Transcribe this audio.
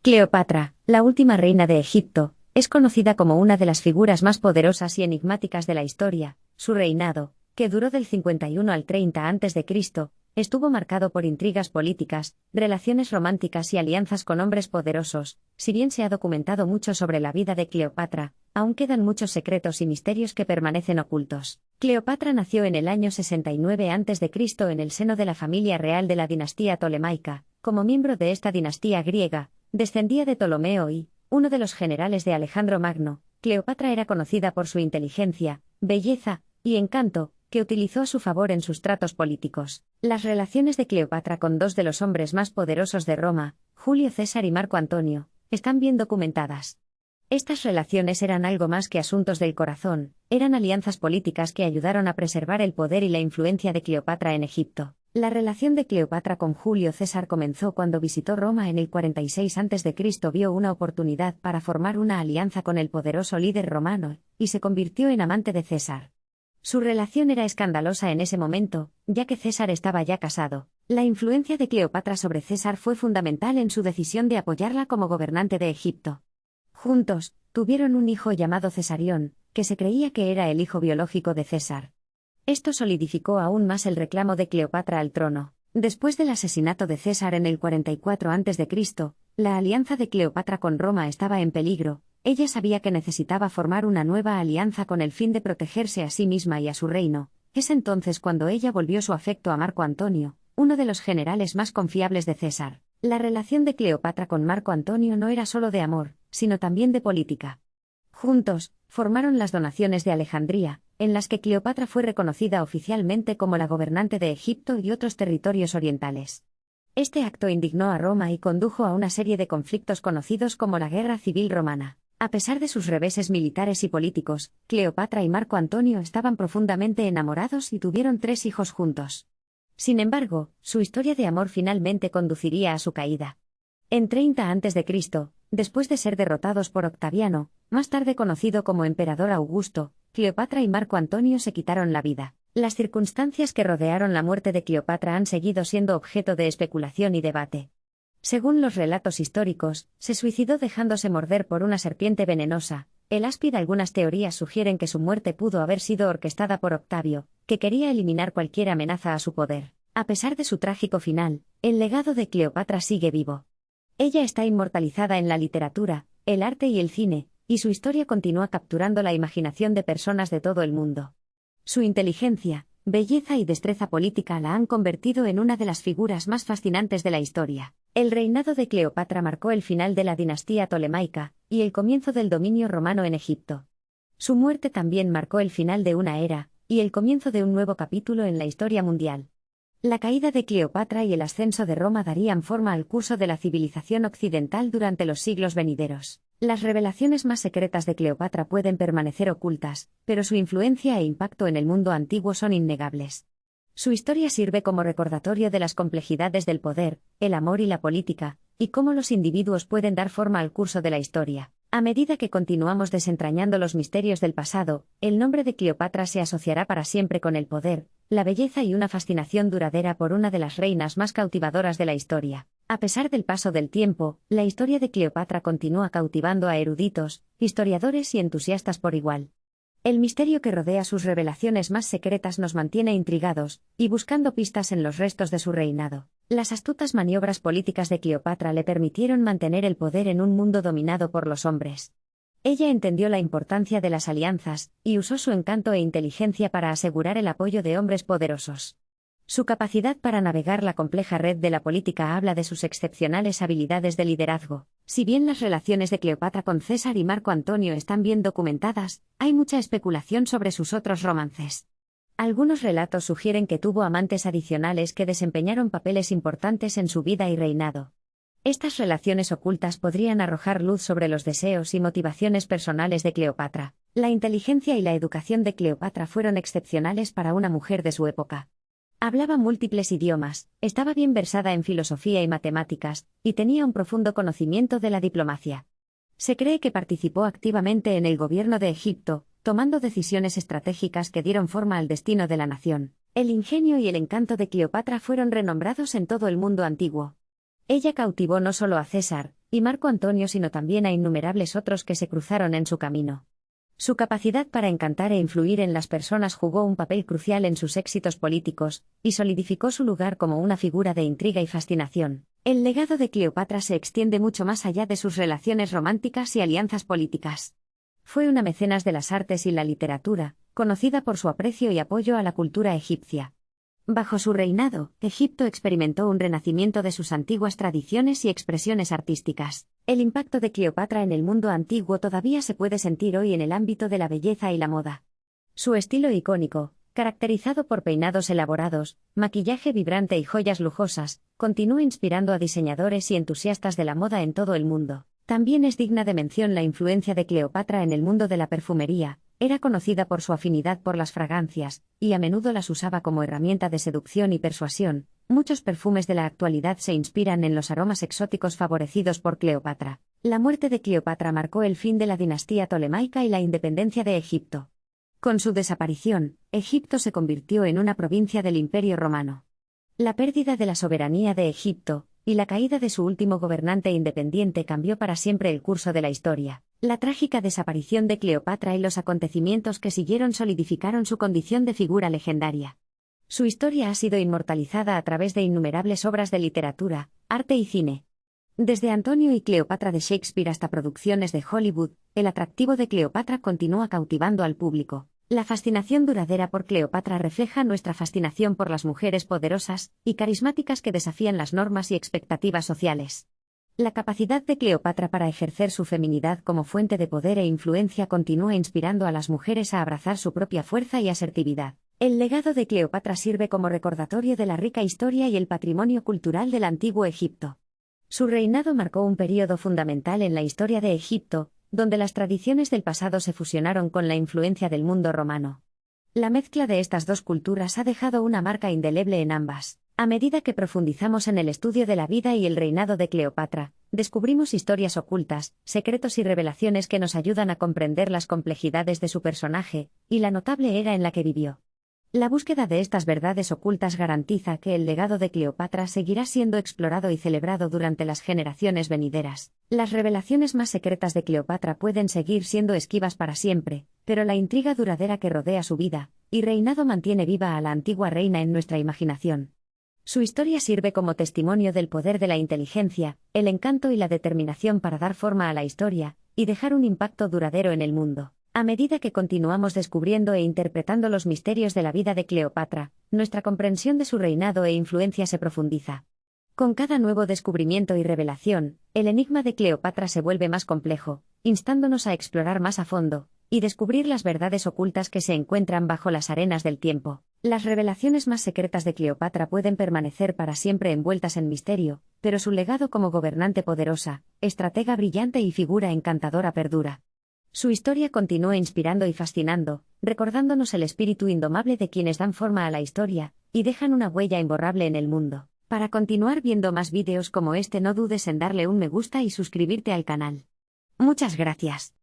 Cleopatra, la última reina de Egipto, es conocida como una de las figuras más poderosas y enigmáticas de la historia. Su reinado, que duró del 51 al 30 a.C., estuvo marcado por intrigas políticas, relaciones románticas y alianzas con hombres poderosos. Si bien se ha documentado mucho sobre la vida de Cleopatra, aún quedan muchos secretos y misterios que permanecen ocultos. Cleopatra nació en el año 69 a.C. en el seno de la familia real de la dinastía Ptolemaica. Como miembro de esta dinastía griega, descendía de Ptolomeo I, uno de los generales de Alejandro Magno. Cleopatra era conocida por su inteligencia, belleza y encanto, que utilizó a su favor en sus tratos políticos. Las relaciones de Cleopatra con dos de los hombres más poderosos de Roma, Julio César y Marco Antonio, están bien documentadas. Estas relaciones eran algo más que asuntos del corazón, eran alianzas políticas que ayudaron a preservar el poder y la influencia de Cleopatra en Egipto. La relación de Cleopatra con Julio César comenzó cuando visitó Roma en el 46 a.C. Vio una oportunidad para formar una alianza con el poderoso líder romano, y se convirtió en amante de César. Su relación era escandalosa en ese momento, ya que César estaba ya casado. La influencia de Cleopatra sobre César fue fundamental en su decisión de apoyarla como gobernante de Egipto. Juntos, tuvieron un hijo llamado Cesarión, que se creía que era el hijo biológico de César. Esto solidificó aún más el reclamo de Cleopatra al trono. Después del asesinato de César en el 44 a.C., la alianza de Cleopatra con Roma estaba en peligro. Ella sabía que necesitaba formar una nueva alianza con el fin de protegerse a sí misma y a su reino. Es entonces cuando ella volvió su afecto a Marco Antonio, uno de los generales más confiables de César. La relación de Cleopatra con Marco Antonio no era solo de amor, sino también de política. Juntos, formaron las donaciones de Alejandría, en las que Cleopatra fue reconocida oficialmente como la gobernante de Egipto y otros territorios orientales. Este acto indignó a Roma y condujo a una serie de conflictos conocidos como la Guerra Civil Romana. A pesar de sus reveses militares y políticos, Cleopatra y Marco Antonio estaban profundamente enamorados y tuvieron 3 hijos juntos. Sin embargo, su historia de amor finalmente conduciría a su caída. En 30 a.C., después de ser derrotados por Octaviano, más tarde conocido como Emperador Augusto, Cleopatra y Marco Antonio se quitaron la vida. Las circunstancias que rodearon la muerte de Cleopatra han seguido siendo objeto de especulación y debate. Según los relatos históricos, se suicidó dejándose morder por una serpiente venenosa. El áspid. Algunas teorías sugieren que su muerte pudo haber sido orquestada por Octavio, que quería eliminar cualquier amenaza a su poder. A pesar de su trágico final, el legado de Cleopatra sigue vivo. Ella está inmortalizada en la literatura, el arte y el cine, y su historia continúa capturando la imaginación de personas de todo el mundo. Su inteligencia, belleza y destreza política la han convertido en una de las figuras más fascinantes de la historia. El reinado de Cleopatra marcó el final de la dinastía Ptolemaica y el comienzo del dominio romano en Egipto. Su muerte también marcó el final de una era y el comienzo de un nuevo capítulo en la historia mundial. La caída de Cleopatra y el ascenso de Roma darían forma al curso de la civilización occidental durante los siglos venideros. Las revelaciones más secretas de Cleopatra pueden permanecer ocultas, pero su influencia e impacto en el mundo antiguo son innegables. Su historia sirve como recordatorio de las complejidades del poder, el amor y la política, y cómo los individuos pueden dar forma al curso de la historia. A medida que continuamos desentrañando los misterios del pasado, el nombre de Cleopatra se asociará para siempre con el poder, la belleza y una fascinación duradera por una de las reinas más cautivadoras de la historia. A pesar del paso del tiempo, la historia de Cleopatra continúa cautivando a eruditos, historiadores y entusiastas por igual. El misterio que rodea sus revelaciones más secretas nos mantiene intrigados, y buscando pistas en los restos de su reinado. Las astutas maniobras políticas de Cleopatra le permitieron mantener el poder en un mundo dominado por los hombres. Ella entendió la importancia de las alianzas, y usó su encanto e inteligencia para asegurar el apoyo de hombres poderosos. Su capacidad para navegar la compleja red de la política habla de sus excepcionales habilidades de liderazgo. Si bien las relaciones de Cleopatra con César y Marco Antonio están bien documentadas, hay mucha especulación sobre sus otros romances. Algunos relatos sugieren que tuvo amantes adicionales que desempeñaron papeles importantes en su vida y reinado. Estas relaciones ocultas podrían arrojar luz sobre los deseos y motivaciones personales de Cleopatra. La inteligencia y la educación de Cleopatra fueron excepcionales para una mujer de su época. Hablaba múltiples idiomas, estaba bien versada en filosofía y matemáticas, y tenía un profundo conocimiento de la diplomacia. Se cree que participó activamente en el gobierno de Egipto, tomando decisiones estratégicas que dieron forma al destino de la nación. El ingenio y el encanto de Cleopatra fueron renombrados en todo el mundo antiguo. Ella cautivó no solo a César y Marco Antonio, sino también a innumerables otros que se cruzaron en su camino. Su capacidad para encantar e influir en las personas jugó un papel crucial en sus éxitos políticos, y solidificó su lugar como una figura de intriga y fascinación. El legado de Cleopatra se extiende mucho más allá de sus relaciones románticas y alianzas políticas. Fue una mecenas de las artes y la literatura, conocida por su aprecio y apoyo a la cultura egipcia. Bajo su reinado, Egipto experimentó un renacimiento de sus antiguas tradiciones y expresiones artísticas. El impacto de Cleopatra en el mundo antiguo todavía se puede sentir hoy en el ámbito de la belleza y la moda. Su estilo icónico, caracterizado por peinados elaborados, maquillaje vibrante y joyas lujosas, continúa inspirando a diseñadores y entusiastas de la moda en todo el mundo. También es digna de mención la influencia de Cleopatra en el mundo de la perfumería. Era conocida por su afinidad por las fragancias, y a menudo las usaba como herramienta de seducción y persuasión. Muchos perfumes de la actualidad se inspiran en los aromas exóticos favorecidos por Cleopatra. La muerte de Cleopatra marcó el fin de la dinastía tolemaica y la independencia de Egipto. Con su desaparición, Egipto se convirtió en una provincia del Imperio Romano. La pérdida de la soberanía de Egipto y la caída de su último gobernante independiente cambió para siempre el curso de la historia. La trágica desaparición de Cleopatra y los acontecimientos que siguieron solidificaron su condición de figura legendaria. Su historia ha sido inmortalizada a través de innumerables obras de literatura, arte y cine. Desde Antonio y Cleopatra de Shakespeare hasta producciones de Hollywood, el atractivo de Cleopatra continúa cautivando al público. La fascinación duradera por Cleopatra refleja nuestra fascinación por las mujeres poderosas y carismáticas que desafían las normas y expectativas sociales. La capacidad de Cleopatra para ejercer su feminidad como fuente de poder e influencia continúa inspirando a las mujeres a abrazar su propia fuerza y asertividad. El legado de Cleopatra sirve como recordatorio de la rica historia y el patrimonio cultural del antiguo Egipto. Su reinado marcó un período fundamental en la historia de Egipto, donde las tradiciones del pasado se fusionaron con la influencia del mundo romano. La mezcla de estas dos culturas ha dejado una marca indeleble en ambas. A medida que profundizamos en el estudio de la vida y el reinado de Cleopatra, descubrimos historias ocultas, secretos y revelaciones que nos ayudan a comprender las complejidades de su personaje y la notable era en la que vivió. La búsqueda de estas verdades ocultas garantiza que el legado de Cleopatra seguirá siendo explorado y celebrado durante las generaciones venideras. Las revelaciones más secretas de Cleopatra pueden seguir siendo esquivas para siempre, pero la intriga duradera que rodea su vida y reinado mantiene viva a la antigua reina en nuestra imaginación. Su historia sirve como testimonio del poder de la inteligencia, el encanto y la determinación para dar forma a la historia y dejar un impacto duradero en el mundo. A medida que continuamos descubriendo e interpretando los misterios de la vida de Cleopatra, nuestra comprensión de su reinado e influencia se profundiza. Con cada nuevo descubrimiento y revelación, el enigma de Cleopatra se vuelve más complejo, instándonos a explorar más a fondo y descubrir las verdades ocultas que se encuentran bajo las arenas del tiempo. Las revelaciones más secretas de Cleopatra pueden permanecer para siempre envueltas en misterio, pero su legado como gobernante poderosa, estratega brillante y figura encantadora perdura. Su historia continúa inspirando y fascinando, recordándonos el espíritu indomable de quienes dan forma a la historia y dejan una huella imborrable en el mundo. Para continuar viendo más vídeos como este, no dudes en darle un me gusta y suscribirte al canal. Muchas gracias.